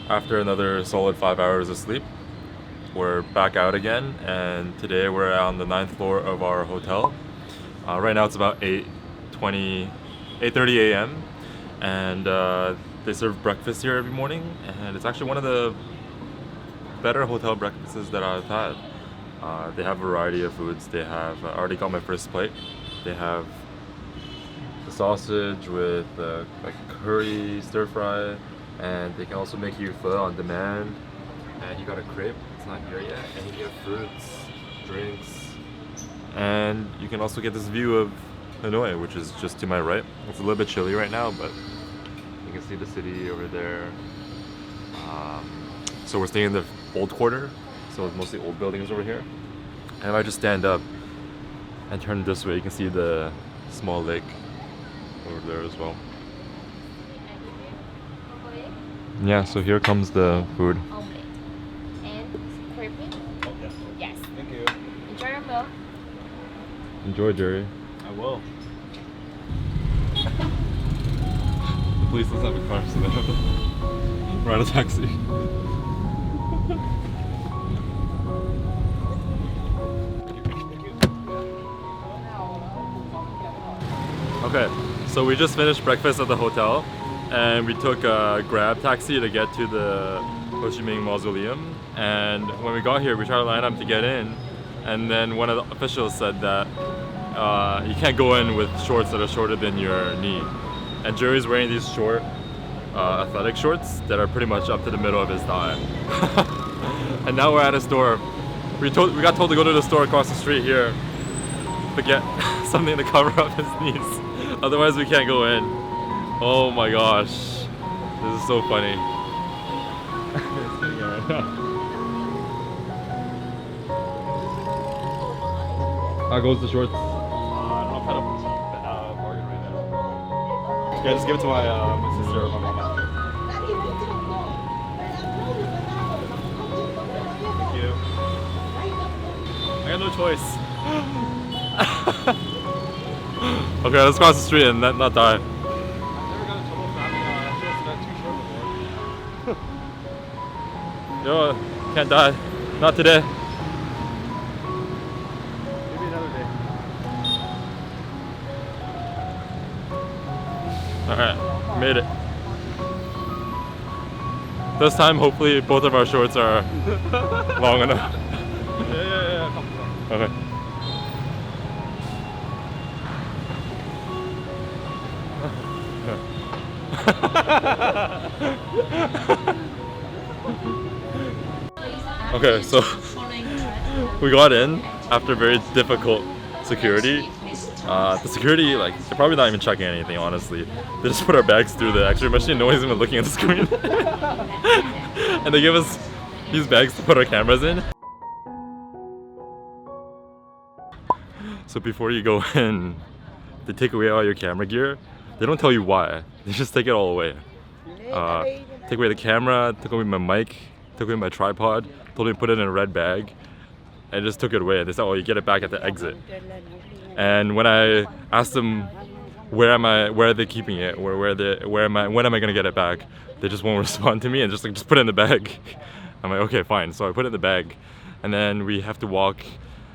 After another solid 5 hours of sleep, we're back out again, and today we're on the ninth floor of our hotel. Right now it's about 8:30 a.m. and they serve breakfast here every morning, and it's actually one of the better hotel breakfasts that I've had. They have a variety of foods. They have, I already got my first plate. They have the sausage with like curry, stir fry, and they can also make you pho on demand. And you got a crepe, it's not here yet, and you get fruits, drinks, and you can also get this view of Hanoi, which is just to my right. It's a little bit chilly right now, but you can see the city over there. So we're staying in the old quarter, so it's mostly old buildings over here. And if I just stand up and turn this way, you can see the small lake over there as well. Yeah, so here comes the food. Omelette and creepy. Yes. Thank you. Enjoy your meal. Enjoy, Jerry. I will. The police doesn't have a car, so they have to ride a taxi. Okay, so we just finished breakfast at the hotel, and we took a Grab taxi to get to the Ho Chi Minh Mausoleum. And when we got here, we tried to line up to get in, and then one of the officials said that you can't go in with shorts that are shorter than your knee. And Jerry's wearing these short athletic shorts that are pretty much up to the middle of his thigh. And now we're at a store. We got told to go to the store across the street here to get something to cover up his knees. Otherwise we can't go in. Oh my gosh. This is so funny. How goes the shorts? I don't know if I have a bargain right now. Yeah, just give it to my sister or my mom. Thank you. I got no choice. Okay, let's cross the street and not die. I've never got in trouble for having shorts that too short before. Yo, can't die. Not today. Maybe another day. Alright, made it. This time, hopefully, both of our shorts are long enough. Yeah. Okay. Okay, so we got in after very difficult security. The security, like, they're probably not even checking anything, honestly. They just put our bags through the X-ray machine. No one's even looking at the screen. And they give us these bags to put our cameras in. So before you go in, they take away all your camera gear. They don't tell you why. They just take it all away. Take away the camera, took away my mic, took away my tripod, told me to put it in a red bag, and just took it away. They said, "Oh, you get it back at the exit." And when I asked them where are they keeping it, when am I gonna get it back, they just won't respond to me and just put it in the bag. I'm like, okay, fine. So I put it in the bag, and then we have to walk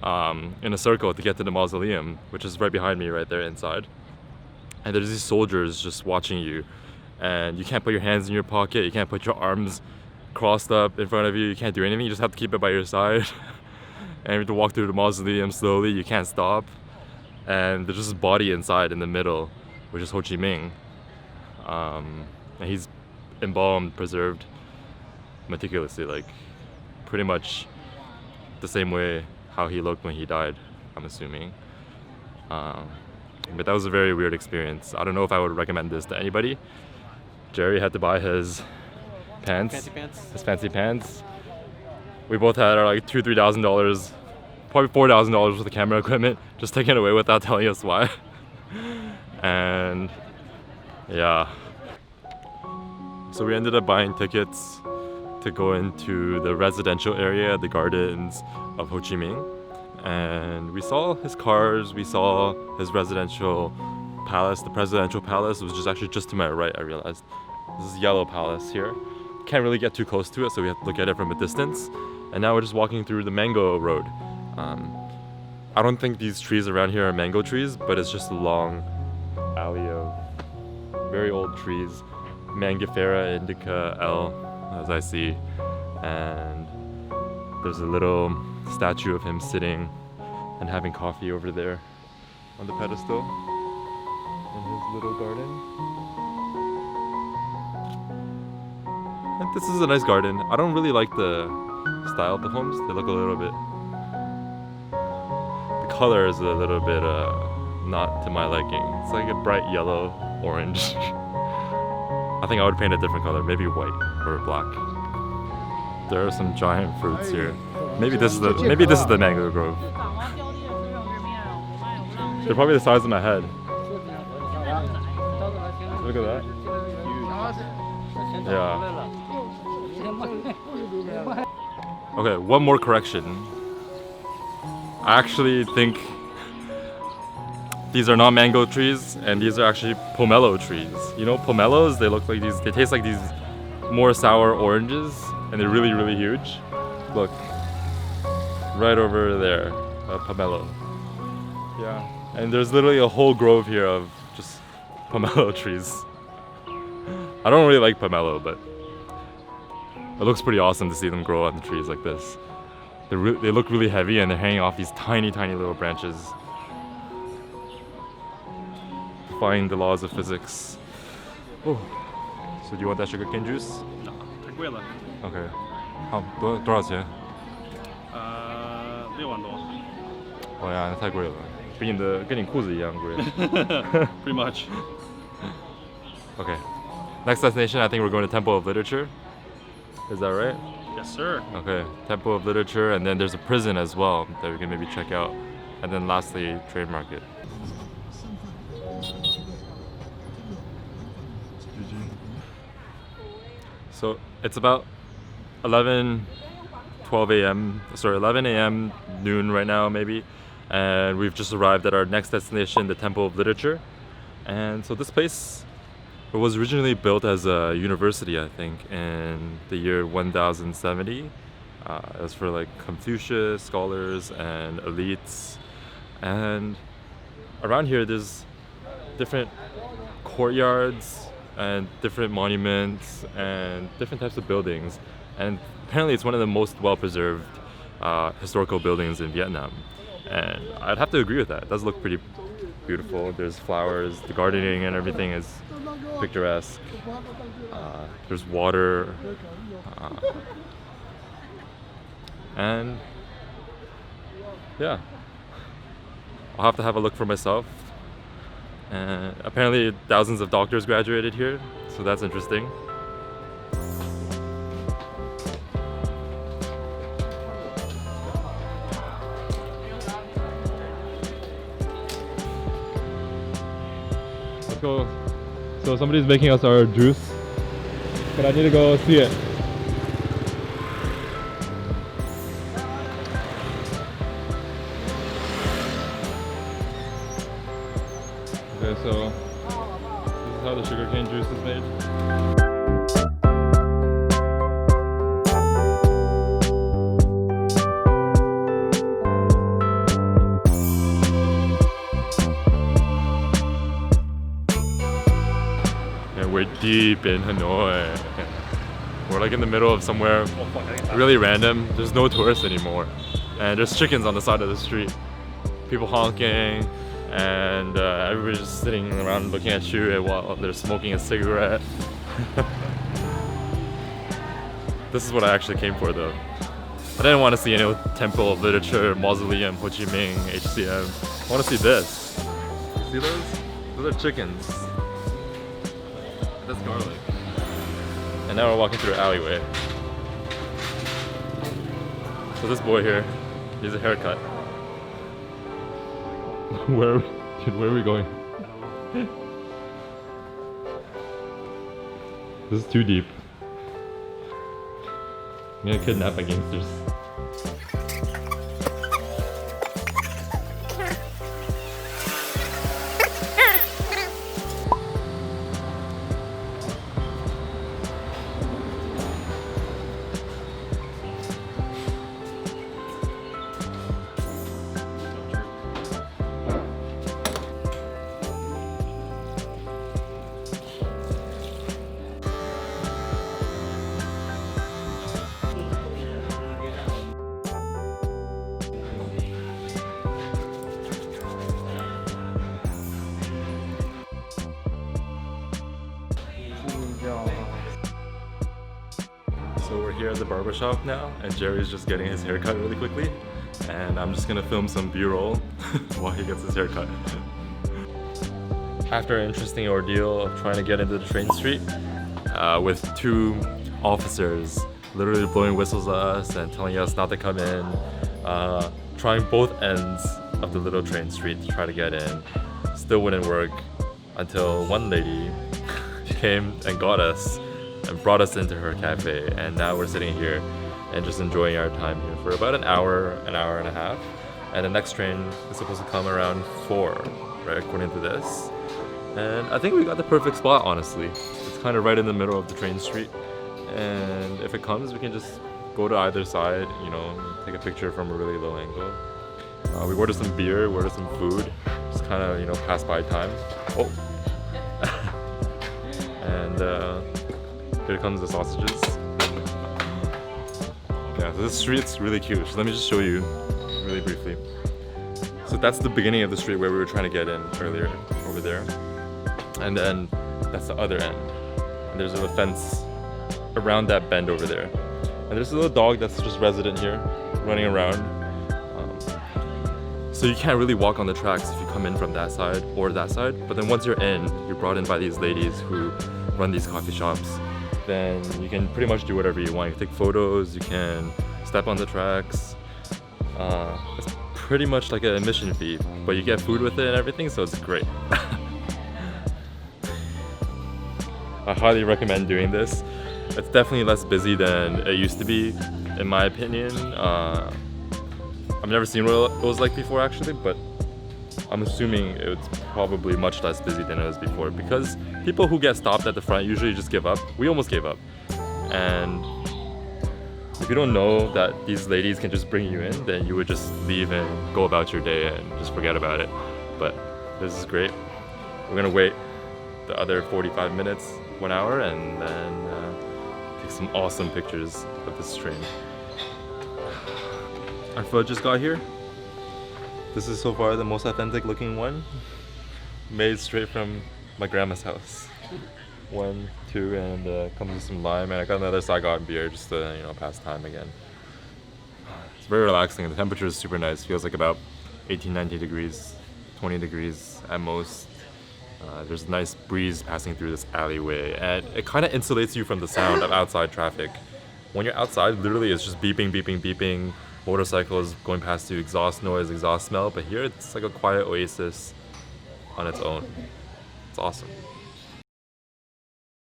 in a circle to get to the mausoleum, which is right behind me, right there inside. And there's these soldiers just watching you, and you can't put your hands in your pocket, you can't put your arms crossed up in front of you, you can't do anything, you just have to keep it by your side. And you have to walk through the mausoleum slowly, you can't stop. And there's just a body inside in the middle, which is Ho Chi Minh. And he's embalmed, preserved meticulously, like pretty much the same way how he looked when he died, I'm assuming. But that was a very weird experience. I don't know if I would recommend this to anybody. Jerry had to buy his pants. Fancy pants? His fancy pants. We both had our like $2,000-3,000, probably $4,000 worth of camera equipment, just taken away without telling us why. And yeah. So we ended up buying tickets to go into the residential area, the gardens of Ho Chi Minh. And we saw his cars, we saw his residential palace, the presidential palace, which is actually just to my right, I realized. This is Yellow Palace here. can't really get too close to it, so we have to look at it from a distance. And now we're just walking through the mango road. I don't think these trees around here are mango trees, but it's just a long alley of very old trees. Mangifera indica L, as I see. And there's a little statue of him sitting and having coffee over there on the pedestal in his little garden. And this is a nice garden. I don't really like the style of the homes. They look a little bit... The color is a little bit not to my liking. It's like a bright yellow, orange. I think I would paint a different color, maybe white or black. There are some giant fruits here. Maybe this is the mango grove. They're probably the size of my head. Look at that. Yeah. Okay, one more correction. I actually think these are not mango trees, and these are actually pomelo trees. You know, pomelos, they look like these, they taste like these more sour oranges, and they're really, really huge. Look, right over there, a pomelo. Yeah, and there's literally a whole grove here of just pomelo trees. I don't really like pomelo, but it looks pretty awesome to see them grow on the trees like this. They look really heavy, and they're hanging off these tiny, tiny little branches. Defying the laws of physics. Oh. So do you want that sugarcane juice? No, 太贵了。 Okay. 好，多少钱？ 6万多。哦呀，那太贵了，跟你裤子一样贵。Pretty much. Okay. Next destination, I think we're going to Temple of Literature. Is that right? Yes, sir. Okay. Temple of Literature, and then there's a prison as well that we can maybe check out. And then lastly, trade market. So it's about 11 a.m. noon right now maybe, and we've just arrived at our next destination, the Temple of Literature. And so this place was originally built as a university, I think, in the year 1070. It was for like Confucius scholars and elites. And around here there's different courtyards and different monuments and different types of buildings, and apparently it's one of the most well-preserved historical buildings in Vietnam, and I'd have to agree with that. It does look pretty beautiful. There's flowers, the gardening and everything is picturesque. There's water, and yeah, I'll have to have a look for myself. And apparently thousands of doctors graduated here, so that's interesting. Let's go. So somebody's making us our juice, but I need to go see it. Okay, so this is how the sugarcane juice is made. And we're deep in Hanoi. We're like in the middle of somewhere really random. There's no tourists anymore. And there's chickens on the side of the street. People honking. And everybody's just sitting around looking at you while they're smoking a cigarette. This is what I actually came for though. I didn't want to see any Temple of Literature, Mausoleum, Ho Chi Minh, HCM. I want to see this. You see those? Those are chickens. That's garlic. And now we're walking through an alleyway. So this boy here, he has a haircut. Where are we going? This is too deep. I'm gonna kidnap my gangsters. So we're here at the barber shop now, and Jerry's just getting his haircut really quickly. And I'm just gonna film some B-roll while he gets his haircut. After an interesting ordeal of trying to get into the train street with two officers literally blowing whistles at us and telling us not to come in, trying both ends of the little train street to try to get in, still wouldn't work until one lady came and got us and brought us into her cafe, and now we're sitting here and just enjoying our time here for about an hour and a half. And the next train is supposed to come around 4, right, according to this. And I think we got the perfect spot, honestly. It's kind of right in the middle of the train street, and if it comes, we can just go to either side, you know, take a picture from a really low angle. We ordered some beer, we ordered some food, just kind of, you know, pass by time. Oh. And here comes the sausages. Yeah, so this street's really cute. So let me just show you really briefly. So that's the beginning of the street where we were trying to get in earlier, over there. And then that's the other end. And there's a fence around that bend over there. And there's a little dog that's just resident here, running around. So you can't really walk on the tracks if you come in from that side or that side. But then once you're in, you're brought in by these ladies who run these coffee shops. Then you can pretty much do whatever you want. You can take photos, you can step on the tracks. It's pretty much like an admission fee, but you get food with it and everything, so it's great. I highly recommend doing this. It's definitely less busy than it used to be, in my opinion. I've never seen what it was like before actually, but I'm assuming it's probably much less busy than it was before, because people who get stopped at the front usually just give up. We almost gave up. And if you don't know that these ladies can just bring you in, then you would just leave and go about your day and just forget about it. But this is great. We're gonna wait the other 45 minutes, 1 hour, and then take some awesome pictures of this train. Our food just got here. This is so far the most authentic looking one, made straight from my grandma's house. 1, 2, and comes with some lime, and I got another Saigon beer just to, you know, pass time again. It's very relaxing. The temperature is super nice. Feels like about 18, 19 degrees, 20 degrees at most. There's a nice breeze passing through this alleyway, and it kind of insulates you from the sound of outside traffic. When you're outside, literally it's just beeping, beeping, beeping. Motorcycles going past you, exhaust noise, exhaust smell, but here it's like a quiet oasis on its own. It's awesome.